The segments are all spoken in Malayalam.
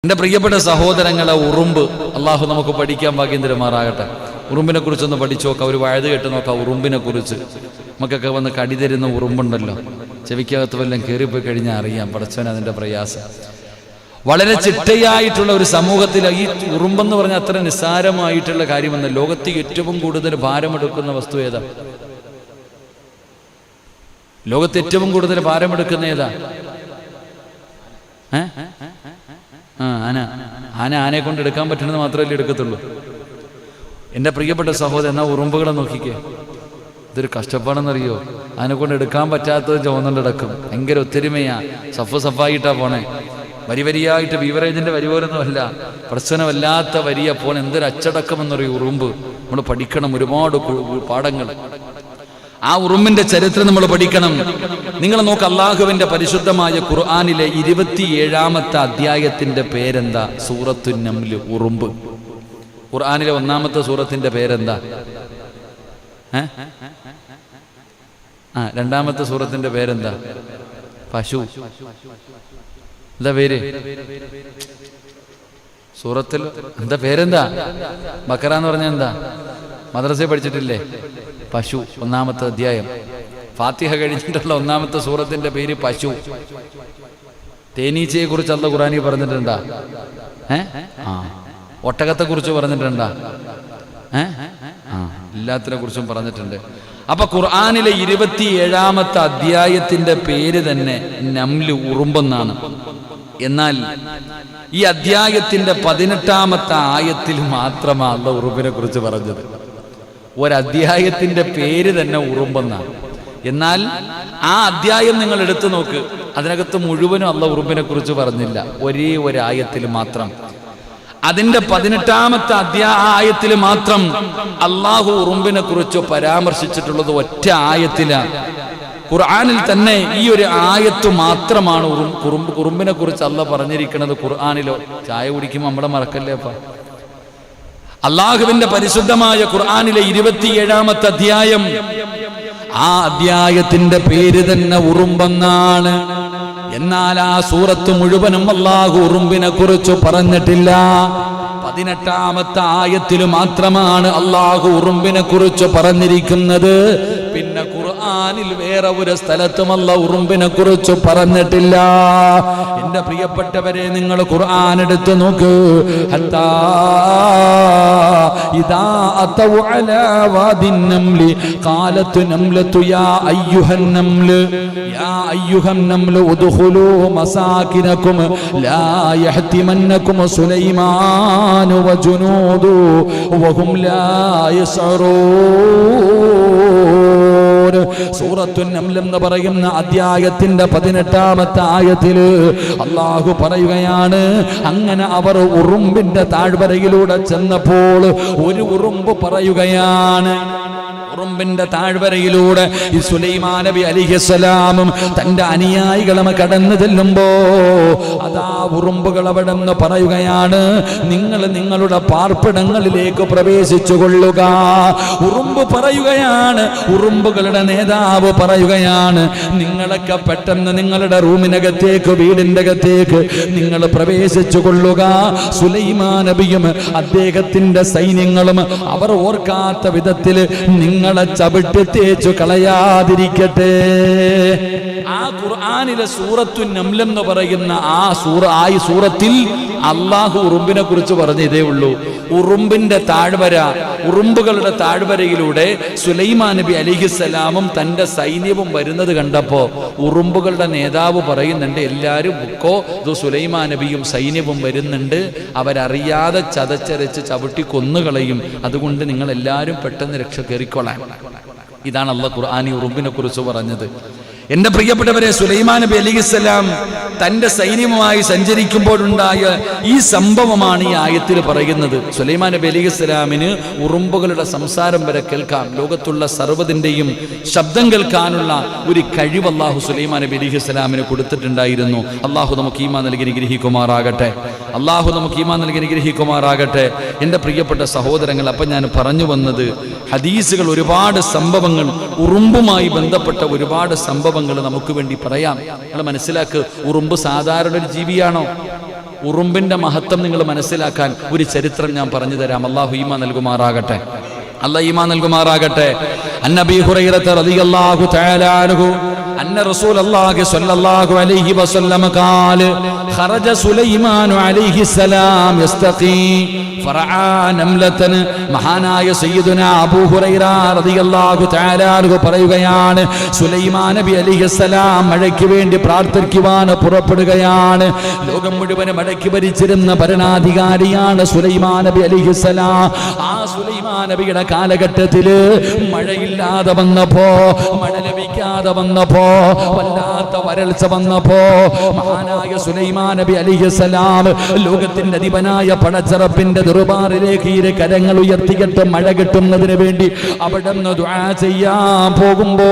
എൻ്റെ പ്രിയപ്പെട്ട സഹോദരങ്ങളെ, ഉറുമ്പ് അള്ളാഹു നമുക്ക് പഠിക്കാൻ ഭാഗ്യം തരുമാറാകട്ടെ. ഉറുമ്പിനെ കുറിച്ചൊന്ന് പഠിച്ചു നോക്കാം, ഒരു വഴുത് കേട്ട് നോക്കാം. ഉറുമ്പിനെ കുറിച്ച് നമുക്കൊക്കെ വന്ന് കടി തരുന്ന ഉറുമ്പുണ്ടല്ലോ, ചെവിക്കകത്ത് വല്ലതും കയറിപ്പോയി കഴിഞ്ഞാൽ അറിയാം പടച്ചവൻ അതിൻ്റെ പ്രയാസം. വളരെ ചിട്ടയായിട്ടുള്ള ഒരു സമൂഹത്തിൽ ഈ ഉറുമ്പെന്ന് പറഞ്ഞാൽ അത്ര നിസ്സാരമായിട്ടുള്ള കാര്യമെന്ന്. ലോകത്ത് ഏറ്റവും കൂടുതൽ ഭാരമെടുക്കുന്ന വസ്തു ഏതാ? ലോകത്ത് ഏറ്റവും കൂടുതൽ ഭാരമെടുക്കുന്ന ഏതാ? ആനയെ കൊണ്ട് എടുക്കാൻ പറ്റുന്നത് മാത്രമല്ലേ എടുക്കത്തുള്ളൂ. എൻ്റെ പ്രിയപ്പെട്ട സഹോദരൻ, എന്നാ ഉറുമ്പുകളെ നോക്കിക്കേ, ഇതൊരു കഷ്ടപ്പാടെന്നറിയോ. അതിനെ കൊണ്ട് എടുക്കാൻ പറ്റാത്തത് ചുവന്നുകൊണ്ടിടക്കും. ഭയങ്കര ഒത്തൊരുമയാ, സഫായിട്ടാ പോണേ. വരിയായിട്ട് ബീവറേജിന്റെ വരി പോലൊന്നും അല്ല, പ്രശ്നമല്ലാത്ത വരിയ പോലെ. എന്തൊരു അച്ചടക്കം എന്നറിയോ ഉറുമ്പ്. നമ്മൾ പഠിക്കണം ഒരുപാട് പാഠങ്ങൾ. ആ ഉറുമ്പിന്റെ ചരിത്രം നമ്മൾ പഠിക്കണം. നിങ്ങൾ നോക്ക്, അള്ളാഹുവിന്റെ പരിശുദ്ധമായ ഖുർആനിലെ 27-ാമത്തെ അധ്യായത്തിന്റെ പേരെന്താ? സൂറത്തുൻ നംൽ, ഉറുമ്പ്. ഖുർആനിലെ 1-ാമത്തെ സൂറത്തിന്റെ പേരെന്താ? 2-ാമത്തെ സൂറത്തിന്റെ പേരെന്താ? പശു. എന്താ പേര്? സൂറത്തിൽ എന്താ പേരെന്താ? ബക്കറ എന്ന് പറഞ്ഞാൽ എന്താ? മദ്രസയിൽ പഠിച്ചിട്ടില്ലേ? പശു. 1-ാമത്തെ അധ്യായം, ഫാത്തിഹ കഴിഞ്ഞിട്ടുള്ള 1-ാമത്തെ സൂറത്തിന്റെ പേര് പശു. തേനീച്ചയെ കുറിച്ച് അല്ലാഹു ഖുർആനിൽ പറഞ്ഞിട്ടുണ്ടാ? ഒട്ടകത്തെ കുറിച്ച് പറഞ്ഞിട്ടുണ്ടാ? എല്ലാത്തിനെ കുറിച്ചും പറഞ്ഞിട്ടുണ്ട്. അപ്പൊ ഖുർആനിലെ 27-ാമത്തെ അധ്യായത്തിന്റെ പേര് തന്നെ നംല്, ഉറുമ്പെന്നാണ്. എന്നാൽ ഈ അധ്യായത്തിന്റെ 18-ാമത്തെ ആയത്തിൽ മാത്രമാണ് അല്ലാഹു ഉറുമ്പിനെ കുറിച്ച് പറഞ്ഞത്. ഒരധ്യായത്തിന്റെ പേര് തന്നെ ഉറുമ്പെന്നാണ്. എന്നാൽ ആ അധ്യായം നിങ്ങൾ എടുത്തു നോക്ക്, അതിനകത്ത് മുഴുവനും അല്ലാഹു ഉറുമ്പിനെ കുറിച്ച് പറഞ്ഞില്ല. ഒരേ ഒരു ആയത്തിൽ മാത്രം, അതിന്റെ 18-ാമത്തെ ആയത്തിൽ മാത്രം അള്ളാഹു ഉറുമ്പിനെ കുറിച്ച് പരാമർശിച്ചിട്ടുള്ളത് ഒറ്റ ആയത്തിലാണ്. ഖുർആനിൽ തന്നെ ഈ ഒരു ആയത്ത് മാത്രമാണ് ഉറുമ്പിനെ കുറിച്ച് അള്ളാഹ് പറഞ്ഞിരിക്കുന്നത്. ഖുർആനിലോ ചായ കുടിക്കുമ്പോൾ നമ്മളെ മറക്കല്ലേ അപ്പ. അള്ളാഹുവിന്റെ പരിശുദ്ധമായ ഖുർആനിലെ 27-ാമത്തെ അധ്യായം, ആ അധ്യായത്തിന്റെ പേര് തന്നെ ഉറുമ്പെന്നാണ്. എന്നാൽ ആ സൂറത്ത് മുഴുവനും അള്ളാഹു ഉറുമ്പിനെ കുറിച്ച് പറഞ്ഞിട്ടില്ല. 18-ാമത്തെ ആയത്തിൽ മാത്രമാണ് അള്ളാഹു ഉറുമ്പിനെ കുറിച്ച് പറഞ്ഞിരിക്കുന്നത്. പിന്നെ ഖുർആനിൽ വേറെ ഒരു സ്ഥലത്തും അല്ലാഹു ഉറുമ്പിനെ കുറിച്ച് പറഞ്ഞിട്ടില്ല. എന്റെ പ്രിയപ്പെട്ടവരെ, നിങ്ങൾ ഖുർആൻ എടുത്തു നോക്ക്. ഹത്താ ഇദാ അതൗ അലാ വാദിൻ നംലി ഖാലത്ത് നംലതു യാ അയ്യുഹൻ നംല് ഉദ്ഖുലൂ മസാകിനകും ലാ യഹ്തിമന്നകും സുലൈമാൻ വജുനൂദു വഹും ലാ യസ്അറൂൻ. സൂറത്തുൻ നംൽ എന്ന് പറയുന്ന അധ്യായത്തിന്റെ 18-ാമത്തെ ആയത്തിൽ അള്ളാഹു പറയുകയാണ്, അങ്ങനെ അവർ ഉറുമ്പിന്റെ താഴ്വരയിലൂടെ ചെന്നപ്പോൾ ഒരു ഉറുമ്പ് പറയുകയാണ്. ഉറുമ്പിന്റെ താഴ്വരയിലൂടെ ഈ സുലൈമാൻ നബി അലൈഹിസ്സലാമും തന്റെ അനുയായികളും കടന്നു ചെല്ലുമ്പോ അതാ ഉറുമ്പുകൾ അവിടെ നിന്ന് പറയുകയാണ്, നിങ്ങൾ നിങ്ങളുടെ പാർപ്പിടങ്ങളിലേക്ക് പ്രവേശിച്ചു കൊള്ളുക. ഉറുമ്പ് പറയുകയാണ്, ഉറുമ്പുകളുടെ നേതാവ് പറയുകയാണ്, നിങ്ങളൊക്കെ പെട്ടെന്ന് നിങ്ങളുടെ റൂമിനകത്തേക്ക്, വീടിന്റെ അകത്തേക്ക് നിങ്ങൾ പ്രവേശിച്ചു കൊള്ളുക. സുലൈമാൻ നബിയും അദ്ദേഹത്തിന്റെ സൈന്യങ്ങളും അവർ ഓർക്കാത്ത വിധത്തിൽ നിങ്ങളെ ചവിട്ടി തേച്ചു കളയാതിരിക്കട്ടെ. ആ ഖുർആനിലെ സൂറത്തുൻ നംൽ എന്ന് പറയുന്ന ആ സൂറത്തിൽ അള്ളാഹു ഉറുമ്പിനെ കുറിച്ച് പറഞ്ഞ ഇതേ ഉള്ളൂ. ഉറുമ്പിന്റെ താഴ്വര, ഉറുമ്പുകളുടെ താഴ്വരയിലൂടെ സുലൈമാൻ നബി അലൈഹിസ്സലാമും തന്റെ സൈന്യവും വരുന്നത് കണ്ടപ്പോ ഉറുമ്പുകളുടെ നേതാവ് പറയുന്നുണ്ട്, എല്ലാരും ബുക്കോ, ഇത് സുലൈമാൻ നബിയും സൈന്യവും വരുന്നുണ്ട്, അവരറിയാതെ ചതച്ചരച്ച് ചവിട്ടി കൊന്നുകളയും, അതുകൊണ്ട് നിങ്ങൾ എല്ലാവരും പെട്ടെന്ന് രക്ഷ കയറിക്കൊള്ളാൻ. ഇതാണ് അല്ലാഹു ഖുർആനി ഉറുമ്പിനെ കുറിച്ച് പറഞ്ഞത്. എന്റെ പ്രിയപ്പെട്ടവരെ, സുലൈമാൻ നബി അലൈഹിസ്സലാം തന്റെ സൈന്യവുമായി സഞ്ചരിക്കുമ്പോഴുണ്ടായ ഈ സംഭവമാണ് ഈ ആയത്തിൽ പറയുന്നത്. സുലൈമാൻ നബി അലൈഹിസ്സലാമിന് ഉറുമ്പുകളുടെ സംസാരം വരെ കേൾക്കാം. ലോകത്തുള്ള സർവ്വതിന്റെയും ശബ്ദം കേൾക്കാനുള്ള ഒരു കഴിവ് അല്ലാഹു സുലൈമാൻ നബി അലൈഹിസ്സലാമിന് കൊടുത്തിട്ടുണ്ടായിരുന്നു. അല്ലാഹു നമുക്ക് ഈമാൻ നൽകി അനുഗ്രഹിക്കുമാറാകട്ടെ. അല്ലാഹു നമുക്ക് ഈമാൻ നൽകി അനുഗ്രഹിക്കുമാറാകട്ടെ. എൻ്റെ പ്രിയപ്പെട്ട സഹോദരങ്ങൾ, അപ്പം ഞാൻ പറഞ്ഞു വന്നത്, ഹദീസുകൾ ഒരുപാട് സംഭവങ്ങൾ, ഉറുമ്പുമായി ബന്ധപ്പെട്ട ഒരുപാട് സംഭവങ്ങൾ നമുക്ക് വേണ്ടി പറയാം. നിങ്ങൾ മനസ്സിലാക്ക്, ഉറുമ്പ് സാധാരണ ഒരു ജീവിയാണോ? ഉറുമ്പിന്റെ മഹത്വം നിങ്ങൾ മനസ്സിലാക്കാൻ ഒരു ചരിത്രം ഞാൻ പറഞ്ഞു തരാം. അല്ലാഹു ഈമാൻ നൽകുമാറാകട്ടെ. അല്ലാഹു ഈമാൻ നൽകുമാറാകട്ടെ. അന്നബി ഹുറൈറത റളിയല്ലാഹു തആല അൻഹു أن رسول الله صلى الله عليه وسلم قال خرج سليمان عليه السلام يستقي فرعى نملة മഹാനായ സയ്യിദുന അബൂ ഹുറൈറ റളിയല്ലാഹു തആല അൻഹു പറയുകയാണ്, സുലൈമാൻ നബി അലൈഹിസ്സലാം മഴയ്ക്ക് വേണ്ടി പ്രാർത്ഥിക്കുവാൻ പുറപ്പെടുകയാണ്. ലോകം മുഴുവൻ മഴയ്ക്ക് ഭരിച്ചിരുന്ന ഭരണാധികാരിയാണ് സുലൈമാൻ നബി അലൈഹിസ്സലാം. ആ സുലൈമാൻ നബിയുടെ കാലഘട്ടത്തിൽ മഴയില്ലാതെ വന്നപ്പോ, മഴ ലഭിക്കാതെ വന്നപ്പോ, വല്ലാത്ത വരൾച്ച വന്നപ്പോ മഹാനായ സുലൈമാൻ നബി അലൈഹിസ്സലാം ലോകത്തിന്റെ അധിപനായ പടച്ചറപ്പിന്റെ ദർബാറിലേക്ക് ഇരു കരങ്ങൾ ഉയർത്തിയിട്ട് മഴ കിട്ടുന്നതിന് വേണ്ടി അവിടുന്ന് ദുആ ചെയ്യാൻ പോകുമ്പോ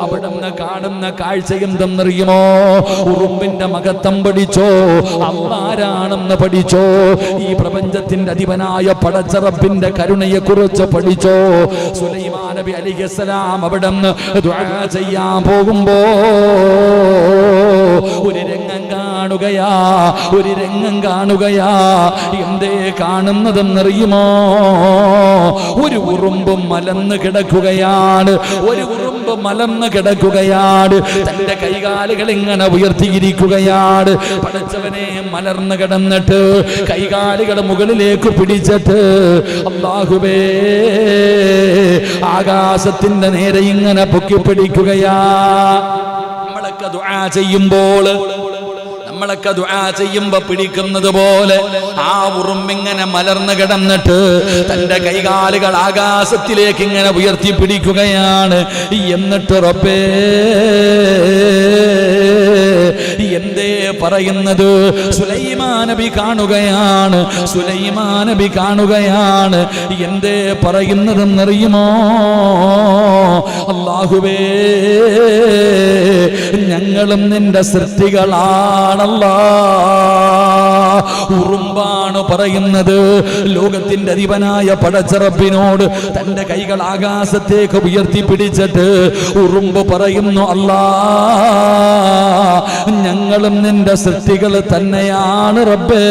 അവിടുന്ന് കാണുന്ന കാഴ്ച എന്തെന്നറിയുമോ? ഉറുമ്പിന്റെ മഹത്വം പഠിച്ചോ, അല്ലാഹുവാണെന്ന് പഠിച്ചോ, ഈ പ്രപഞ്ചത്തിന്റെ അധിപനായ പടച്ചറപ്പിന്റെ കരുണയെ കുറിച്ച് പഠിച്ചോ. സുലൈമാൻ നബി അലൈഹിസ്സലാം അവിടുന്ന് ദുആ ചെയ്യാൻ പോകുമ്പോ ഒരു രംഗം കാണുകയാ, ഒരു രംഗം കാണുകയാ. എന്തേ കാണുന്നതെന്നറിയുമോ? ഒരു ഉറുമ്പ് മലന്ന് കിടക്കുകയാണ്, ഒരു ഉറുമ്പ് മലന്ന് കിടക്കുകയാണ്. തന്റെ കൈകാലുകൾ ഇങ്ങനെ ഉയർത്തിയിരിക്കുകയാണ്. പടച്ചവനെ മലർന്ന് കിടന്നിട്ട് കൈകാലുകൾ മുകളിലേക്ക് പിടിച്ചിട്ട് അല്ലാഹുവേ ആകാശത്തിന്റെ നേരെ ഇങ്ങനെ പൊക്കിപ്പിടിക്കുകയാ. നമ്മളൊക്കെ ദുആ ചെയ്യുമ്പോ പിടിക്കുന്നത് പോലെ ആ ഉറുമ്പിങ്ങനെ മലർന്ന് കിടന്നിട്ട് തന്റെ കൈകാലുകൾ ആകാശത്തിലേക്ക് ഇങ്ങനെ ഉയർത്തി പിടിക്കുകയാണ്. എന്നിട്ട് റബ്ബേ എന്തേ പറയുന്നത്? സുലൈമാൻ നബി കാണുകയാണ്, സുലൈമാൻ നബി കാണുകയാണ്. എന്തേ പറയുന്നതെന്നറിയുമോ? അല്ലാഹുവേ ഞങ്ങളും നിന്റെ സൃഷ്ടികളാണല്ലാ. ഉറുമ്പാണ് പറയുന്നത്. ലോകത്തിന്റെ അധിപനായ പടച്ചറപ്പിനോട് തന്റെ കൈകൾ ആകാശത്തേക്ക് ഉയർത്തി പിടിച്ചിട്ട് ഉറുമ്പ് പറയുന്നു, അല്ലാ ഞങ്ങളും നിന്റെ സൃഷ്ടികൾ തന്നെയാണ് റബ്ബേ.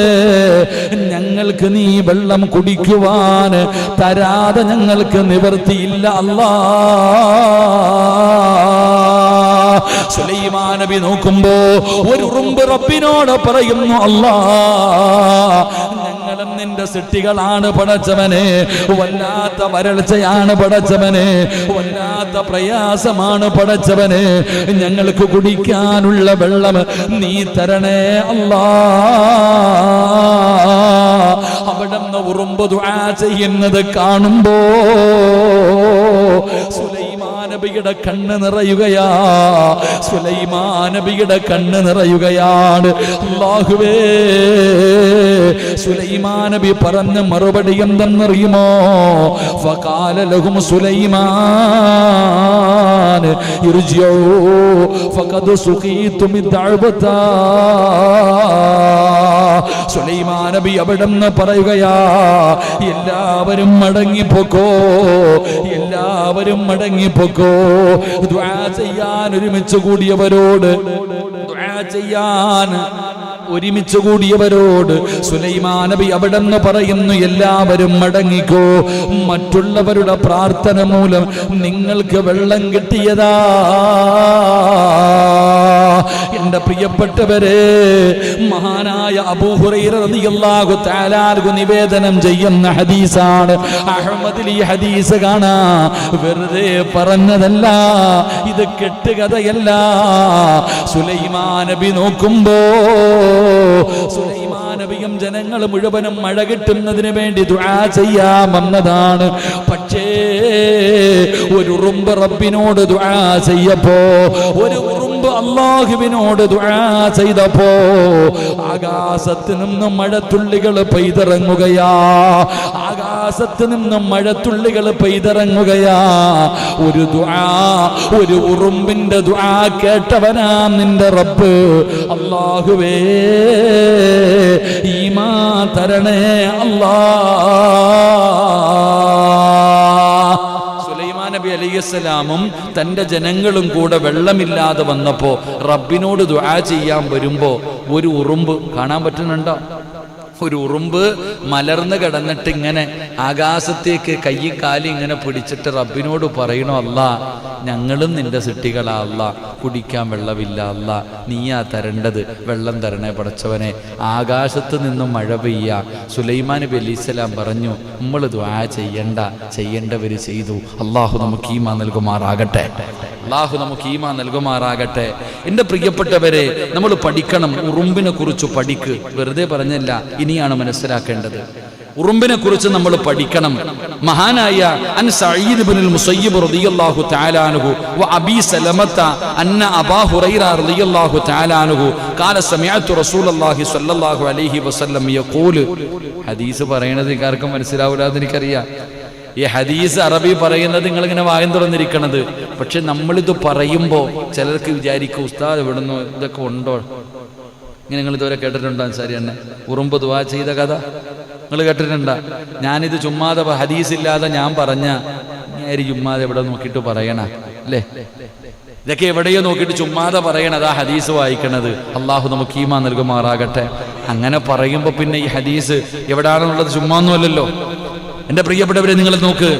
ഞങ്ങൾക്ക് നീ വെള്ളം കുടിക്കുവാൻ തരാതെ ഞങ്ങൾക്ക് നിവർത്തിയില്ല അല്ലാ. സുലൈമാൻ നബി നോക്കുമ്പോ ഒരു ഉറുമ്പ് റബ്ബിനോട് പറയുന്നു, അല്ലാ ഞങ്ങളും നിന്റെ സൃഷ്ടികളാണ് പടച്ചവനെ. വല്ലാത്ത വരൾച്ചയാണ് പടച്ചവനെ, വല്ലാത്ത പ്രയാസമാണ് പടച്ചവനെ. ഞങ്ങൾക്ക് കുടിക്കാനുള്ള വെള്ളം നീ തരണേ അല്ലാ. അവിടുന്ന് ഉറുമ്പ് ദുആ ചെയ്യുന്നത് കാണുമ്പോ സുലൈമാൻ നബിയുടെ കണ്ണ് നിറയുകയാ, സുലൈമാൻ നബിയുടെ കണ്ണ് നിറയുകയാണ്. അല്ലാഹുവേ സുലൈമാൻ നബി പറഞ്ഞ മറുപടി എന്തെന്നറിയുമോ? ഫഖാല ലഹും സുലൈമാൻ ഇർജിഊ ഫഖദ് സുഖീതും ദഅവതാ. സുലൈമാൻ നബി അവിടുന്ന് പറയുകയാ, എല്ലാവരും മടങ്ങിപ്പോക്കോ, എല്ലാവരും മടങ്ങിപ്പോക്കോ. ദുആ ചെയ്യാൻ ഒരുമിച്ച് കൂടിയവരോട്, ദുആ ചെയ്യാൻ ഒരുമിച്ച് കൂടിയവരോട് സുലൈമാൻ നബി അവിടെന്ന് പറയുന്നു, എല്ലാവരും മടങ്ങിക്കോ. മറ്റുള്ളവരുടെ പ്രാർത്ഥന മൂലം നിങ്ങൾക്ക് വെള്ളം കിട്ടിയതാ. എന്റെ പ്രിയപ്പെട്ടവരെ, മഹാനായ അബൂ ഹുറൈറ റളിയല്ലാഹു തആല അൻഹു നിവേദനം ചെയ്യുന്ന ഹദീസാണ്. അഹ്മദിൽ ഈ ഹദീസ് കാണാ, വെറുതെ പറഞ്ഞതല്ല, ഇത് കെട്ടുകഥയല്ല. സുലൈമാൻ നബി നോക്കുമ്പോ സുലൈമാൻ നബിയും ജനങ്ങൾ മുഴുവനും മഴ കിട്ടുന്നതിന് വേണ്ടി ദുആ ചെയ്യാൻ വന്നതാണ്. പക്ഷേ ഒരു ഉറുമ്പ് റബ്ബിനോട് ദുആ ചെയ്യപ്പോ, ഒരു ഉറുമ്പ് അല്ലാഹുവിനോട് ദുആ ചെയ്തപ്പോ ആകാശത്ത് നിന്നും മഴത്തുള്ളികൾ പെയ്തിറങ്ങുകയാ, ആകാശത്ത് നിന്നും മഴത്തുള്ളികൾ പെയ്തിറങ്ങുകയാ. ഒരു ദുആ, ഒരു ഉറുമ്പിന്റെ ദുആ കേട്ടവനാ നിന്റെ റബ്ബ്. അല്ലാഹുവേ ഈമാൻ തരണേ അല്ലാ. സുലൈമാൻ നബി അലൈഹി അലൈഹിസ്സലാമും തൻ്റെ ജനങ്ങളും കൂടെ വെള്ളമില്ലാതെ വന്നപ്പോൾ റബ്ബിനോട് ദുആ ചെയ്യാൻ വരുമ്പോൾ ഒരു ഉറുമ്പ് കാണാൻ പറ്റുന്നുണ്ടോ? ഒരു ഉറുമ്പ് മലർന്ന് കിടന്നിട്ട് ഇങ്ങനെ ആകാശത്തേക്ക് കയ്യും കാലും ഇങ്ങനെ പിടിച്ചിട്ട് റബ്ബിനോട് പറയണോ, അല്ലാ ഞങ്ങളും നിന്റെ സിട്ടികളാ അല്ലാ, കുടിക്കാൻ വെള്ളമില്ല അല്ലാ, നീയാ തരേണ്ടത്, വെള്ളം തരണേ പടച്ചവനെ. ആകാശത്ത് നിന്നും മഴ പെയ്യ. സുലൈമാൻ നബി അലൈഹിസ്സലാം പറഞ്ഞു, നമ്മൾ ദുആ ചെയ്യേണ്ടവര് ചെയ്തു. അള്ളാഹു നമുക്ക് ഈമാൻ നൽകുമാറാകട്ടെ. അള്ളാഹു നമുക്ക് ഈമാൻ നൽകുമാറാകട്ടെ. എൻ്റെ പ്രിയപ്പെട്ടവരെ, നമ്മൾ പഠിക്കണം. ഉറുമ്പിനെ കുറിച്ച് പഠിക്ക്. വെറുതെ പറഞ്ഞല്ല, ഇനിയാണ് മനസ്സിലാക്കേണ്ടത്. ഉറുമ്പിനെ കുറിച്ച് നമ്മൾ പഠിക്കണം. മഹാനായ അൻ സഈദ് ഇബ്നുൽ മുസയ്യിബ് റളിയല്ലാഹു തആല അൻഹു വ അബീ സലമത അന്ന അബാ ഹുറൈറ റളിയല്ലാഹു തആല അൻഹു ഖാല സമിഅതു റസൂലുള്ളാഹി സ്വല്ലല്ലാഹു അലൈഹി വസല്ലം യഖൂൽ. ഹദീസ് പറയുന്നത് ആർക്കും മനസ്സിലാവില്ലാന്ന് എനിക്കറിയാം. ഈ ഹദീസ് അറബി പറയുന്നത് നിങ്ങളിങ്ങനെ വായം തുറന്നിരിക്കണത്. പക്ഷെ നമ്മളിത് പറയുമ്പോൾ ചിലർക്ക് വിചാരിക്കും, ഉസ്താദ് എവിടുന്ന് ഇതൊക്കെ ഉണ്ടോ? ഇങ്ങനെ നിങ്ങൾ ഇതുവരെ കേട്ടിട്ടുണ്ടോ? ശരി തന്നെ, ഉറുമ്പ് ദുആ ചെയ്ത കഥ നിങ്ങൾ കേട്ടിട്ടുണ്ടോ? ഞാനിത് ചുമ്മാതെ ഹദീസില്ലാതെ ഞാൻ പറഞ്ഞ ചുമ്മാതെ എവിടെ നോക്കിയിട്ട് പറയണ അല്ലേ? ഇതൊക്കെ എവിടെയോ നോക്കിയിട്ട് ചുമ്മാതെ പറയണത്, ആ ഹദീസ് വായിക്കണത്. അള്ളാഹു നമുക്ക് ഈമാൻ നൽകുമാറാകട്ടെ. അങ്ങനെ പറയുമ്പോൾ പിന്നെ ഈ ഹദീസ് എവിടാണെന്നുള്ളത് ചുമ്മാൊന്നുമല്ലല്ലോ. എന്റെ പ്രിയപ്പെട്ടവരെ, നിങ്ങൾ നോക്ക്.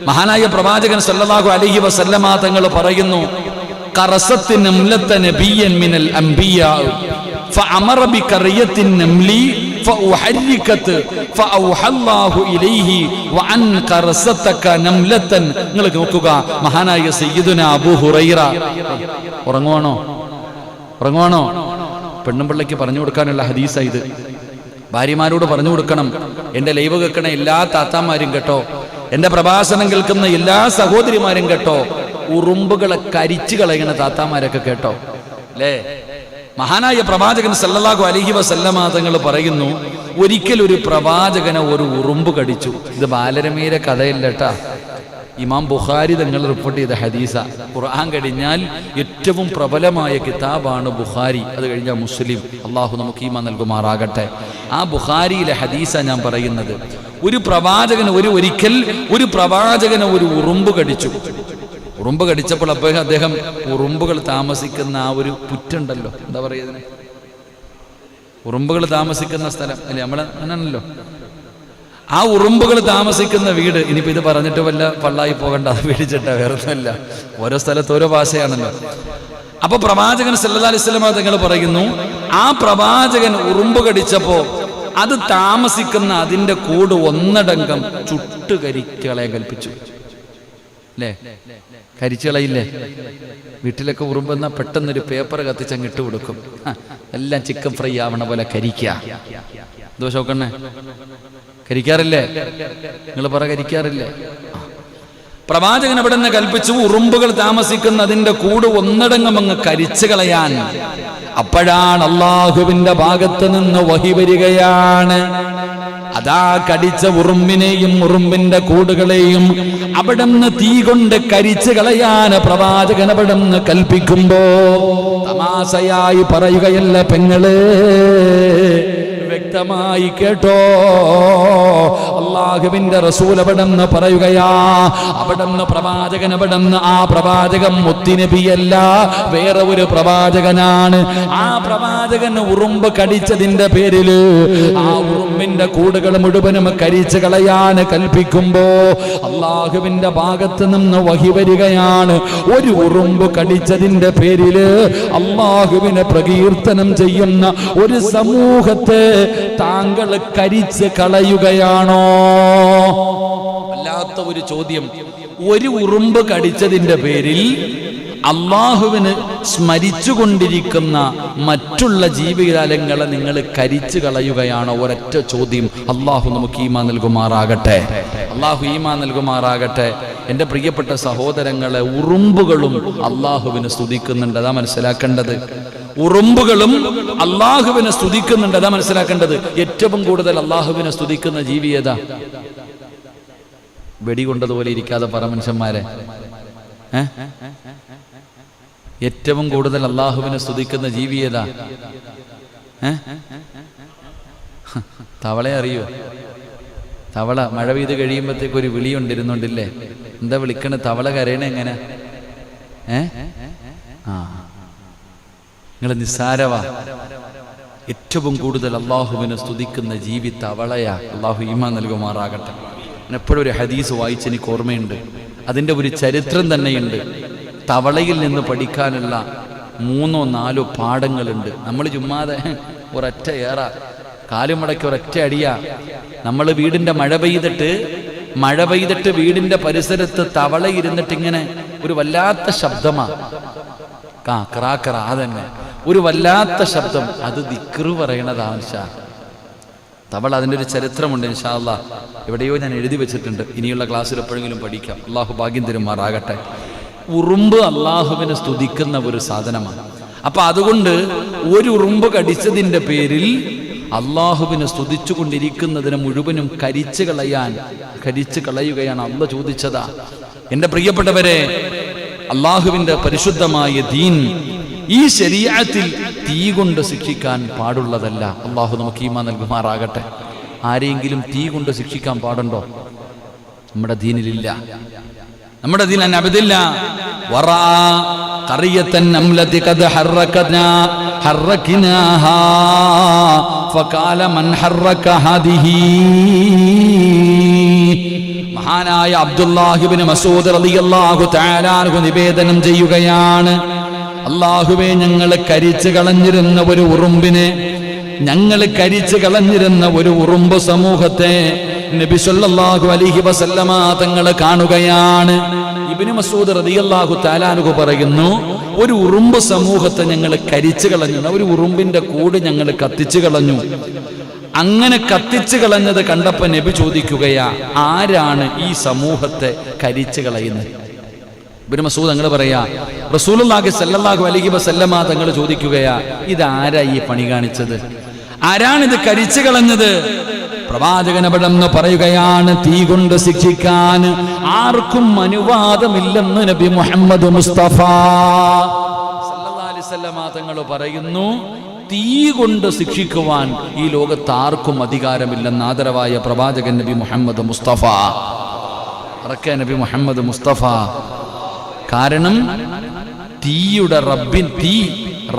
മഹാനായ പ്രവാചകൻ സല്ലല്ലാഹു അലൈഹി വസല്ലമ തങ്ങൾ പറയുന്നു, ഖറസത്തിൻ നംലത നബിയ്യൻ മിനൽ അംബിയാ ഫഅമറ ബിഖറിയത്തിൻ നംലി ഫഉഹരികത് ഫഔഹല്ലാഹു ഇലൈഹി വഅൻ ഖറസതക നംലതൻ. നിങ്ങൾ നോക്കുക, മഹാനായ സയ്യിദുനാ അബൂ ഹുറൈറ. ഉറങ്ങുവാണോ? പെണ്ണും പിള്ളയ്ക്ക് പറഞ്ഞു കൊടുക്കാനുള്ള ഹദീസാ ഇത്. ഭാര്യമാരോട് പറഞ്ഞു കൊടുക്കണം. എൻ്റെ ലൈവ് കേൾക്കണ എല്ലാ താത്താമാരും കേട്ടോ, എൻ്റെ പ്രഭാഷണം കേൾക്കുന്ന എല്ലാ സഹോദരിമാരും കേട്ടോ, ഉറുമ്പുകളെ കരിച്ചു കളയുന്ന താത്താമാരൊക്കെ കേട്ടോ അല്ലേ? മഹാനായ പ്രവാചകൻ സല്ലല്ലാഹു അലൈഹി വസല്ലമ തങ്ങൾ പറയുന്നു, ഒരിക്കൽ ഒരു പ്രവാചകനെ ഒരു ഉറുമ്പ് കടിച്ചു. ഇത് ബാലരമയിലെ കഥയല്ല കേട്ടാ, ഇമാം ബുഖാരി തങ്ങൾ റിപ്പോർട്ട് ചെയ്ത ഹദീസ. ഖുർആൻ കഴിഞ്ഞാൽ ഏറ്റവും പ്രബലമായ കിതാബാണ് ബുഖാരി, അത് കഴിഞ്ഞാൽ മുസ്ലിം. അള്ളാഹു നമുക്ക് ഈമാൻ നൽകുമാറാകട്ടെ. ആ ബുഖാരിയിലെ ഹദീസ ഞാൻ പറയുന്നത്. ഒരു പ്രവാചകന് ഒരിക്കൽ ഒരു പ്രവാചകനെ ഒരു ഉറുമ്പ് കടിച്ചു. ഉറുമ്പ് കടിച്ചപ്പോൾ അദ്ദേഹം ഉറുമ്പുകൾ താമസിക്കുന്ന ആ ഒരു പുറ്റുണ്ടല്ലോ, എന്താ പറയുന്നത്, ഉറുമ്പുകൾ താമസിക്കുന്ന സ്ഥലം അല്ലേ, നമ്മളെ അങ്ങനെയാണല്ലോ, ആ ഉറുമ്പുകൾ താമസിക്കുന്ന വീട്. ഇനിയിപ്പോൾ ഇത് പറഞ്ഞിട്ട് വല്ല പള്ളായി പോകണ്ട, അത് പേടിച്ചിട്ടാ, വേറൊന്നുമല്ല. ഓരോ സ്ഥലത്ത് ഓരോ ഭാഷയാണല്ലോ. അപ്പൊ പ്രവാചകൻ സല്ലല്ലാഹു അലൈഹി വസല്ലം തങ്ങൾ പറയുന്നു, ആ പ്രവാചകൻ ഉറുമ്പ് കടിച്ചപ്പോ അത് താമസിക്കുന്ന അതിന്റെ കൂട് ഒന്നടങ്കം ചുട്ട് കരിക്കളയാൻ കൽപ്പിച്ചു. അല്ലേ? കരിച്ചുകളയില്ലേ? വീട്ടിലൊക്കെ ഉറുമ്പെന്ന പെട്ടെന്നൊരു പേപ്പർ കത്തിച്ചങ്ങ് ഇട്ട് കൊടുക്കും. എല്ലാം ചിക്കൻ ഫ്രൈ ആവണ പോലെ കരിക്കുക. ദോഷമൊക്കെ കരിക്കാറില്ലേ? നിങ്ങൾ കരിക്കാറില്ലേ? പ്രവാചകൻ അവിടെ നിന്ന് കൽപ്പിച്ചു, ഉറുമ്പുകൾ താമസിക്കുന്ന അതിന്റെ കൂട് ഒന്നടങ്കം അങ്ങ് കരിച്ചു കളയാൻ. അപ്പോഴാണ് അള്ളാഹുവിന്റെ ഭാഗത്ത് നിന്ന് വഹി വരികയാണ്. അതാ കടിച്ച ഉറുമ്പിനെയും ഉറുമ്പിന്റെ കൂടുകളെയും അവിടെ നിന്ന് തീ കൊണ്ട് കരിച്ചു കളയാൻ പ്രവാചകൻ അവിടെ നിന്ന് കൽപ്പിക്കുമ്പോ തമാശയായി പറയുകയല്ല പെങ്ങളെ, വ്യക്തമായി കേട്ടോ. അല്ലാഹുവിന്റെ റസൂൽ അവിടെന്ന് പറയുകയാ, അവിടെന്ന് പ്രവാചകൻ, അവിടെന്ന് ആ പ്രവാചകൻ മുത്തുനബിയല്ല, വേറെ ഒരു പ്രവാചകനാണ്. ആ പ്രവാചകൻ ഉറുമ്പ് കടിച്ചതിന്റെ പേരില് ആ ഉറുമ്പിന്റെ കൂടുകൾ മുഴുവനും കരിച്ചു കളയാൻ കൽപ്പിക്കുമ്പോ അല്ലാഹുവിന്റെ ഭാഗത്ത് നിന്ന് വഹി വരികയാണ്. ഒരു ഉറുമ്പ് കടിച്ചതിന്റെ പേരില് അല്ലാഹുവിനെ പ്രകീർത്തനം ചെയ്യുന്ന ഒരു സമൂഹത്തെ താങ്കൾ കരിച്ച് കളയുകയാണോ? അല്ലാത്ത ഒരു ചോദ്യം. ഒരു ഉറുമ്പ് കടിച്ചതിന്റെ പേരിൽ അള്ളാഹുവിന് സ്മരിച്ചുകൊണ്ടിരിക്കുന്ന മറ്റുള്ള ജീവിജാലങ്ങളെ നിങ്ങൾ കരിച്ചു കളയുകയാണോ? ഒരൊറ്റ ചോദ്യം. അള്ളാഹു നമുക്ക് ഈമാൻ നൽകുമാറാകട്ടെ. അള്ളാഹു ഈമാൻ നൽകുമാറാകട്ടെ. എൻ്റെ പ്രിയപ്പെട്ട സഹോദരങ്ങളെ, ഉറുമ്പുകളും അള്ളാഹുവിനെ സ്തുതിക്കുന്നുണ്ട്, അതാ മനസ്സിലാക്കേണ്ടത്. ഉറുമ്പുകളും അള്ളാഹുവിനെ സ്തുതിക്കുന്നുണ്ട്, അതാ മനസ്സിലാക്കേണ്ടത്. ഏറ്റവും കൂടുതൽ അള്ളാഹുവിനെ സ്തുതിക്കുന്ന ജീവി ഏതാ? വെടികൊണ്ടതുപോലെ ഇരിക്കാതെ പറ മനുഷ്യന്മാരെ. ഏറ്റവും കൂടുതൽ അള്ളാഹുവിനെ സ്തുതിക്കുന്ന ജീവി ഏതാ? തവളയെ അറിയോ? തവള മഴ പെയ്ത് കഴിയുമ്പോഴത്തേക്ക് ഒരു വിളിയുണ്ടിരുന്നുണ്ടില്ലേ, എന്താ വിളിക്കണ? തവള കരയണ എങ്ങനെ? നിങ്ങൾ നിസ്സാരവാ. ഏറ്റവും കൂടുതൽ അള്ളാഹുവിനെ സ്തുതിക്കുന്ന ജീവി തവളയാ. അള്ളാഹു ഈമാൻ നൽകുമാറാകട്ടെ. ഞാൻ എപ്പോഴും ഒരു ഹദീസ് വായിച്ച് എനിക്ക് ഓർമ്മയുണ്ട്. അതിൻ്റെ ഒരു ചരിത്രം തന്നെയുണ്ട്. തവളയിൽ നിന്ന് പഠിക്കാനുള്ള 3 or 4 പാഠങ്ങളുണ്ട്. നമ്മൾ ചുമ്മാതെ ഒരൊറ്റ ഏറ കാലുമടക്കി ഒരൊറ്റ അടിയാ. നമ്മൾ വീടിൻ്റെ മഴ പെയ്തിട്ട് വീടിൻ്റെ പരിസരത്ത് തവള ഇരുന്നിട്ട് ഇങ്ങനെ ഒരു വല്ലാത്ത ശബ്ദമാ. ക്രാക്കറ, അതന്നെ ഒരു വല്ലാത്ത ശബ്ദം. അത് ദിക്റ് പറയണതാവശ്യ തവള. അതിൻ്റെ ഒരു ചരിത്രമുണ്ട്. ഇൻഷാ അല്ലാഹ് എവിടെയോ ഞാൻ എഴുതി വെച്ചിട്ടുണ്ട്. ഇനിയുള്ള ക്ലാസ്സിൽ എപ്പോഴെങ്കിലും പഠിക്കാം. അള്ളാഹു ഭാഗ്യം തരുമാറാകട്ടെ. ഉറുമ്പ് അള്ളാഹുവിനെ സ്തുതിക്കുന്ന ഒരു സാധനമാണ്. അപ്പൊ അതുകൊണ്ട് ഒരു ഉറുമ്പ് കടിച്ചതിൻ്റെ പേരിൽ അള്ളാഹുവിനെ സ്തുതിച്ചു കൊണ്ടിരിക്കുന്നതിന് മുഴുവനും കരിച്ചു കളയുകയാണ് അള്ളാഹ് ചോദിച്ചതാ. എൻ്റെ പ്രിയപ്പെട്ടവരെ, അള്ളാഹുവിൻ്റെ പരിശുദ്ധമായ ദീൻ ഈ ശരീഅത്തിൽ തീ കൊണ്ട് ശിക്ഷിക്കാൻ പാടുള്ളതല്ല. അള്ളാഹു നമുക്ക് ഈമാൻ നൽകുമാറാകട്ടെ. ആരെയെങ്കിലും തീ കൊണ്ട് ശിക്ഷിക്കാൻ പാടുണ്ടോ? നമ്മുടെ ദീനിലില്ല. നമ്മുടെ ദീൻ അനബദില്ല. വറാ ഖറിയതൻ നംലതി ഖദ് ഹറകനാഹാ ഫഖാല മൻ ഹറക ഹാദിഹി. മഹാനായ അബ്ദുല്ലാഹ് ഇബ്നു മസ്ഊദ് റളിയല്ലാഹു തആല അൻഹു നിവേദനം ചെയ്യുകയാണ്, അല്ലാഹുവേ, ഞങ്ങൾ കരിച്ചു കളഞ്ഞിരുന്ന ഒരു ഉറുമ്പ് സമൂഹത്തെ നബി സല്ലല്ലാഹു അലൈഹി വസല്ലമ തങ്ങൾ കാണുകയാണ്. ഇബ്നു മസ്ഊദ് റളിയല്ലാഹു തആല അൻഹു പറയുന്നു, ഒരു ഉറുമ്പ് സമൂഹത്തെ ഞങ്ങൾ കരിച്ചു കളഞ്ഞു. ഒരു ഉറുമ്പിന്റെ കൂട് ഞങ്ങൾ കത്തിച്ചു കളഞ്ഞു. അങ്ങനെ കത്തിച്ചു കളഞ്ഞത് കണ്ടപ്പോൾ നബി ചോദിക്കുകയാ, ആരാണ് ഈ സമൂഹത്തെ കരിച്ചു കളയുന്നത്? ഇബ്നു മസ്ഊദ് തങ്ങൾ പറയാ, റസൂലുള്ളാഹി സ്വല്ലല്ലാഹു അലൈഹി വസല്ലമ തങ്ങൾ ചോദിക്കുകയാ, ഇതാരാ ഈ പണി കാണിച്ചത്? ആരാണിത് കരിച്ചു കളഞ്ഞത്? പ്രവാചകൻ അവിടെന്ന് പറയുകയാണ്, തീ കൊണ്ട് ശിക്ഷിക്കാൻ ആർക്കും അനുവാദമില്ലെന്ന് നബി മുഹമ്മദ് മുസ്തഫ സല്ലല്ലാഹു അലൈഹി വസല്ലമ തങ്ങൾ പറയുന്നു, തീ കൊണ്ട് ശിക്ഷിക്കുവാൻ ഈ ലോകത്ത് ആർക്കും അധികാരമില്ലെന്ന് ആദരവായ പ്രവാചകൻ നബി മുഹമ്മദ് മുസ്തഫ നബി മുഹമ്മദ് മുസ്തഫ. കാരണം തീയുടെ തീ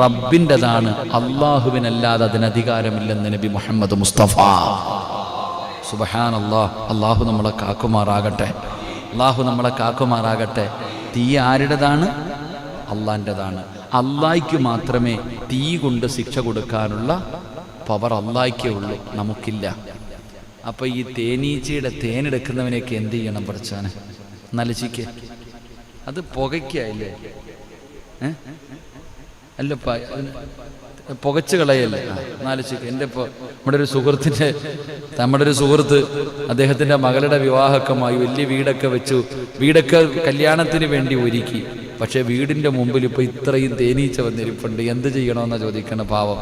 റബ്ബിൻ്റെതാണ്, അള്ളാഹുവിനല്ലാതെ അതിന് അധികാരമില്ലെന്ന് നബി മുഹമ്മദ് മുസ്തഫ. സുബ്ഹാനല്ലാഹ്. അള്ളാഹു നമ്മളെ കാക്കുമാറാകട്ടെ. തീ ആരുടേതാണ്? അള്ളാൻ്റെതാണ്. അള്ളാഹ്ക്ക് മാത്രമേ തീ കൊണ്ട് ശിക്ഷ കൊടുക്കാനുള്ള പവർ അള്ളാഹ്ക്കേ ഉള്ളൂ, നമുക്കില്ല. അപ്പൊ ഈ തേനീച്ചയുടെ തേനെടുക്കുന്നവനെയൊക്കെ എന്ത് ചെയ്യണം? പഠിച്ചാന് നലച്ചിക്ക് അത് പുകയ്ക്കല്ലേ? അല്ല, പുകച്ചു കളയല്ലേ? നാലിച്ചിക്ക്. നമ്മുടെ ഒരു സുഹൃത്ത് അദ്ദേഹത്തിന്റെ മകളുടെ വിവാഹക്കമായി വലിയ വീടൊക്കെ വെച്ചു. വീടൊക്കെ കല്യാണത്തിന് വേണ്ടി ഒരുക്കി. പക്ഷെ വീടിന്റെ മുമ്പിൽ ഇപ്പൊ ഇത്രയും തേനീച്ച വന്നിരിപ്പുണ്ട്. എന്ത് ചെയ്യണമെന്നാ ചോദിക്കണ. പാവം,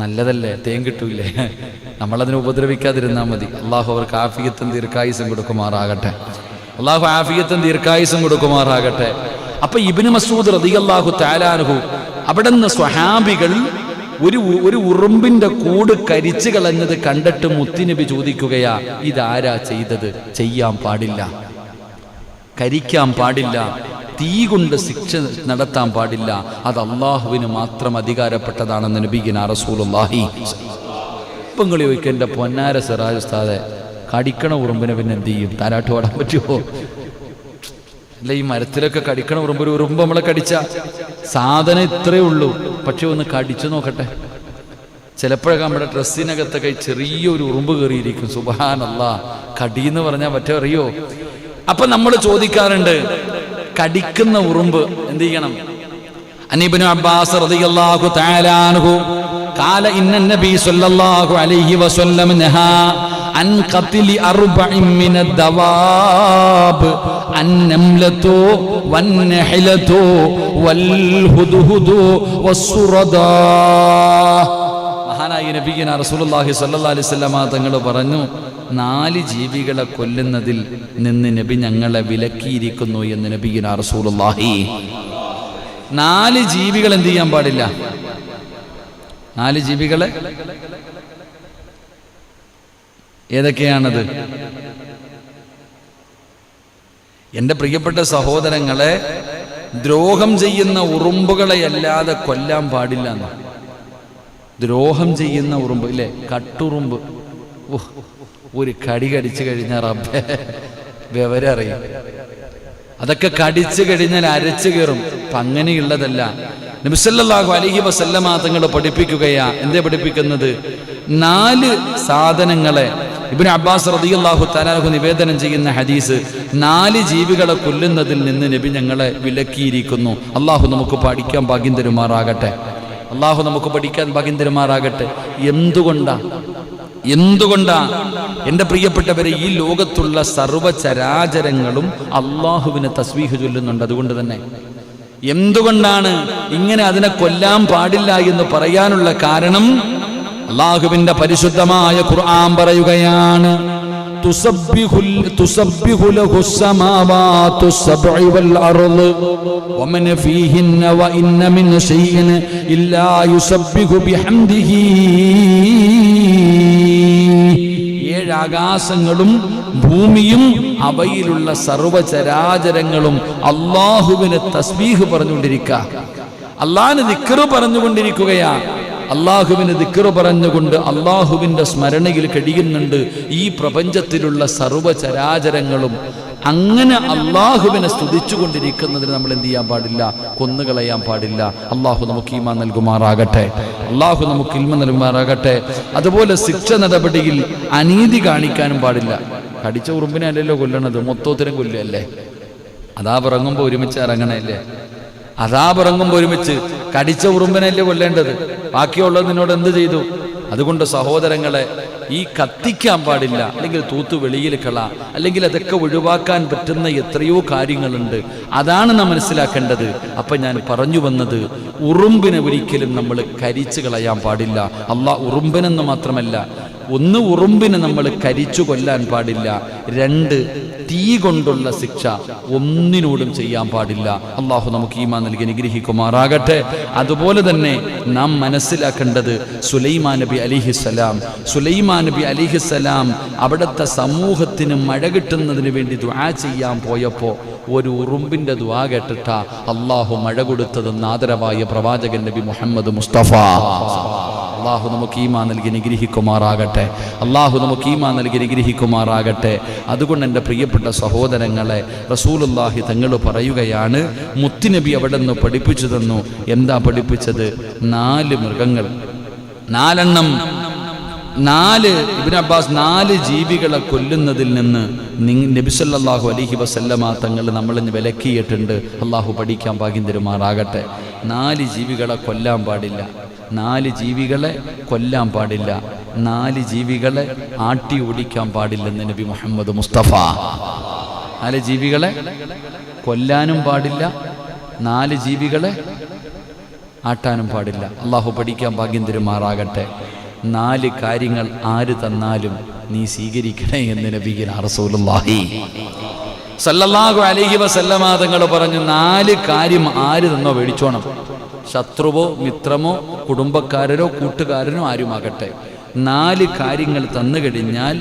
നല്ലതല്ലേ, തേൻ കിട്ടൂലേ? നമ്മളതിനെ ഉപദ്രവിക്കാതിരുന്നാൽ മതി. അള്ളാഹു അവർക്ക് ആഫിയത്തും ദീർഘായുസും കൊടുക്കുമാറാകട്ടെ. അപ്പൊ ഇബ്നു മസ്ഊദ് റളിയല്ലാഹു തആല അൻഹു അവിടുന്ന് സ്വഹാബികൾ ഒരു ഉറുമ്പിന്റെ കൂട് കരിച്ചു കളഞ്ഞത് കണ്ടിട്ട് മുത്തുനബി ചോദിക്കുകയാ, ഇതാരാ ചെയ്തത്? ചെയ്യാൻ പാടില്ല, കരിക്കാൻ പാടില്ല, തീ കൊണ്ട് ശിക്ഷ നടത്താൻ പാടില്ല. അത് അള്ളാഹുവിന് മാത്രം അധികാരപ്പെട്ടതാണെന്ന് നബിയുനാ റസൂലുള്ളാഹി. ഇപ്പം നിങ്ങൾ ചോദിക്കുക, എൻ്റെ പൊന്നാര സിറാജ് ഉസ്താദെ, കടിക്കണ ഉറുമ്പിനെ പിന്നെ എന്ത് ചെയ്യും? താരാട്ട് പാടാൻ പറ്റുമോ? അല്ല, ഈ മരത്തിലൊക്കെ കടിക്കണ ഉറുമ്പ്, ഒരു ഉറുമ്പ് നമ്മളെ കടിച്ച സാധനം ഇത്രയേ ഉള്ളൂ. പക്ഷെ ഒന്ന് കടിച്ചു നോക്കട്ടെ. ചിലപ്പോഴൊക്കെ നമ്മുടെ ഡ്രസ്സിനകത്തൊക്കെ ചെറിയൊരു ഉറുമ്പ് കയറിയിരിക്കും. സുബ്ഹാനല്ലാഹ്. കടിയെന്ന് പറഞ്ഞാൽ പറ്റോ അറിയോ? അപ്പൊ നമ്മൾ ചോദിക്കാറുണ്ട്, കടിക്കുന്ന ഉറുമ്പ് എന്ത് ചെയ്യണം? ഇബ്നു അബ്ബാസ് റളിയല്ലാഹു തആല അൻഹു ഖാല ഇന്ന നബി സ്വല്ലല്ലാഹു അലൈഹി വസല്ലം നഹാ അൻ ഖത്ലി അർബഇൻ മിനദ് ദവാബ് അന്നംലതു വന്നഹിലതു വൽഹുദ്ഹുദു വസ്സുറദാ. മഹാനായ നബിയുനാ റസൂലുള്ളാഹി സ്വല്ലല്ലാഹു അലൈഹി വസല്ലം തങ്ങൾ പറഞ്ഞു, 4 ജീവികളെ കൊല്ലുന്നതിൽ നിന്ന് നബി ഞങ്ങളെ വിലക്കിയിരിക്കുന്നു എന്ന് നബിയുനാ റസൂലുള്ളാഹി. 4 ജീവികൾ എന്ത് ചെയ്യാൻ പാടില്ല? 4 ജീവികളെ ഏതൊക്കെയാണത്? എൻ്റെ പ്രിയപ്പെട്ട സഹോദരങ്ങളെ, ദ്രോഹം ചെയ്യുന്ന ഉറുമ്പുകളെ അല്ലാതെ കൊല്ലാൻ പാടില്ല എന്ന്. ദ്രോഹം ചെയ്യുന്ന ഉറുമ്പ് ഇല്ലേ, കട്ടുറുമ്പ്, ഒരു കടി കടിച്ചു കഴിഞ്ഞാൽ റബ്ബേ വിവരം അറിയും. അതൊക്കെ കടിച്ചു കഴിഞ്ഞാൽ അരച്ചു കയറും. അപ്പം അങ്ങനെയുള്ളതല്ല. നബി സല്ലല്ലാഹു അലൈഹി വസല്ലമ തങ്ങൾ പഠിപ്പിക്കുകയാ. എന്തേ പഠിപ്പിക്കുന്നത്? 4 സാധനങ്ങളെ ഇബ്നു അബ്ബാസ് റളിയല്ലാഹു തആല അൻഹു നിവേദനം ചെയ്യുന്ന ഹദീസ്, 4 ജീവികളെ കൊല്ലുന്നതിൽ നിന്ന് നബി ഞങ്ങളെ വിലക്കിയിരിക്കുന്നു. അള്ളാഹു നമുക്ക് പഠിക്കാൻ ഭാഗ്യം തരുമാറാകട്ടെ. അള്ളാഹു നമുക്ക് പഠിക്കാൻ ഭാഗ്യം തരുമാറാകട്ടെ. എന്തുകൊണ്ടാ എൻ്റെ പ്രിയപ്പെട്ടവരെ, ഈ ലോകത്തുള്ള സർവ്വചരാചരങ്ങളും അള്ളാഹുവിനെ തസ്ബീഹ് ചൊല്ലുന്നുണ്ട്. അതുകൊണ്ട് തന്നെ എന്തുകൊണ്ടാണ് ഇങ്ങനെ അതിനെ കൊല്ലാൻ പാടില്ല എന്ന് പറയാനുള്ള കാരണം, അള്ളാഹുവിന്റെ പരിശുദ്ധമായ ഖുർആൻ പറയുകയാണ്, തുസബ്ബിഹു ലഹുസ് സമാവാതു സബ്ഉ വൽ അർള് വമൻ ഫീഹിന്ന വഇന്ന മിൻ ശൈഇൻ ഇല്ലാ യുസബ്ബിഹു ബിഹംദിഹി. 7 ആകാശങ്ങളും ഭൂമിയും അവയിലുള്ള സർവ്വചരാചരങ്ങളും അള്ളാഹുവിന് തസ്ബീഹ് പറഞ്ഞുകൊണ്ടിരിക്കുക, അള്ളാഹിന് ദിക്ർ പറഞ്ഞുകൊണ്ടിരിക്കുകയാ. അള്ളാഹുവിന് ദിക്ർ പറഞ്ഞുകൊണ്ട് അള്ളാഹുവിൻ്റെ സ്മരണയിൽ കഴിയുന്നുണ്ട് ഈ പ്രപഞ്ചത്തിലുള്ള സർവ്വചരാചരങ്ങളും. അങ്ങനെ അള്ളാഹുവിനെ സ്തുതിച്ചുകൊണ്ടിരിക്കുന്നതിന് നമ്മൾ എന്ത് ചെയ്യാൻ പാടില്ല? കൊന്നുകളയാൻ പാടില്ല. അള്ളാഹു നമുക്ക് ഈമാൻ നൽകുമാറാകട്ടെ. അള്ളാഹു നമുക്ക് ഇൽമ നൽകുമാറാകട്ടെ. അതുപോലെ ശിക്ഷ നടപടിയിൽ അനീതി കാണിക്കാനും പാടില്ല. കടിച്ച ഉറുമ്പിനെ അല്ലല്ലോ കൊല്ലണത്, മൊത്തത്തിനും കൊല്ലല്ലേ. അതാപിറങ്ങുമ്പോൾ ഒരുമിച്ച് ഇറങ്ങണല്ലേ. അതാപിറങ്ങുമ്പോൾ ഒരുമിച്ച്. കടിച്ച ഉറുമ്പിനല്ലേ കൊല്ലേണ്ടത്, ബാക്കിയുള്ളത് നിന്നോട് എന്ത് ചെയ്തു? അതുകൊണ്ട് സഹോദരങ്ങളെ, ഈ കത്തിക്കാൻ പാടില്ല, അല്ലെങ്കിൽ തൂത്ത് വെളിയിൽ കള, അല്ലെങ്കിൽ അതൊക്കെ ഒഴിവാക്കാൻ പറ്റുന്ന എത്രയോ കാര്യങ്ങളുണ്ട്. അതാണ് നാം മനസ്സിലാക്കേണ്ടത്. അപ്പം ഞാൻ പറഞ്ഞു വന്നത്, ഉറുമ്പിനെ ഒരിക്കലും നമ്മൾ കരിച്ചു കളയാൻ പാടില്ല. ഉറുമ്പിനെന്ന് മാത്രമല്ല, 1 ഉറുമ്പിനെ നമ്മൾ കരിച്ചു കൊല്ലാൻ പാടില്ല. 2 തീ കൊണ്ടുള്ള ശിക്ഷ ഒന്നിനോടും ചെയ്യാൻ പാടില്ല. അള്ളാഹു നമുക്ക് ഈമാൻ നൽകി അനുഗ്രഹിക്കുമാറാകട്ടെ. അതുപോലെ തന്നെ നാം മനസ്സിലാക്കേണ്ടത്, സുലൈമാൻ നബി അലിഹിസ്സലാം അവിടുത്തെ സമൂഹത്തിന് മഴ കിട്ടുന്നതിന് വേണ്ടി ദുആ ചെയ്യാൻ പോയപ്പോൾ ഒരു ഉറുമ്പിന്റെ ദുആ കേട്ടിട്ടാ അള്ളാഹു മഴ കൊടുത്തതെന്ന് ആദരവായ പ്രവാചകൻ നബി മുഹമ്മദ് മുസ്തഫ. അള്ളാഹു നമുക്ക് ഈമാൻ നൽകി അനുഗ്രഹിക്കുമാറാകട്ടെ. അള്ളാഹു നമുക്ക് ഈമാൻ നൽകി അനുഗ്രഹിക്കുമാറാകട്ടെ. അതുകൊണ്ട് എൻ്റെ പ്രിയപ്പെട്ട സഹോദരങ്ങളെ, റസൂലുള്ളാഹി തങ്ങൾ പറയുകയാണ്, മുത്തുനബി അവിടെ നിന്ന് പഠിപ്പിച്ചു തന്നു. എന്താ പഠിപ്പിച്ചത്? 4 മൃഗങ്ങൾ, 4 ഇബ്നു അബ്ബാസ് 4 ജീവികളെ കൊല്ലുന്നതിൽ നിന്ന് നബി സല്ലല്ലാഹു അലൈഹി വസല്ലമ തങ്ങൾ നമ്മളിന്ന് വിലക്കിയിട്ടുണ്ട്. അള്ളാഹു പഠിക്കാൻ ഭാഗ്യം തരുമാറാകട്ടെ. 4 ജീവികളെ കൊല്ലാൻ പാടില്ല. 4 ജീവികളെ കൊല്ലാൻ പാടില്ല. 4 ജീവികളെ ആട്ടി ഓടിക്കാൻ പാടില്ലെന്ന് നബി മുഹമ്മദ് മുസ്തഫ. 4 ജീവികളെ കൊല്ലാനും പാടില്ല, 4 ജീവികളെ ആട്ടാനും പാടില്ല. അള്ളാഹു പഠിക്കാൻ ഭാഗ്യം തരുമാറാകട്ടെ. 4 കാര്യങ്ങൾ ആര് തന്നാലും നീ സ്വീകരിക്കണേ എന്ന് നബിയുന റസൂലുള്ളാഹി സല്ലല്ലാഹു അലൈഹി വസല്ലമ തങ്ങൾ പറഞ്ഞു, 4 കാര്യം ആര് തന്നോ മേടിച്ചോണം. ശത്രുവോ മിത്രമോ കുടുംബക്കാരനോ കൂട്ടുകാരനോ ആരുമാകട്ടെ, 4 കാര്യങ്ങൾ തന്നു കഴിഞ്ഞാൽ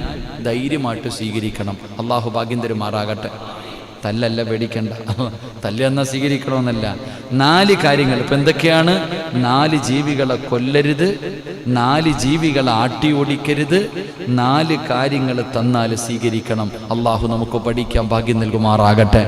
ധൈര്യമായിട്ട് സ്വീകരിക്കണം. അള്ളാഹു ഭാഗ്യം തരുമാറാകട്ടെ. തല്ലല്ല പേടിക്കണ്ട, തല്ലെന്നാൽ സ്വീകരിക്കണമെന്നല്ല. 4 കാര്യങ്ങൾ. ഇപ്പം എന്തൊക്കെയാണ്? 4 ജീവികളെ കൊല്ലരുത്, 4 ജീവികളെ ആട്ടി ഓടിക്കരുത്, 4 കാര്യങ്ങൾ തന്നാൽ സ്വീകരിക്കണം. അള്ളാഹു നമുക്ക് പഠിക്കാൻ ഭാഗ്യം നൽകുമാറാകട്ടെ.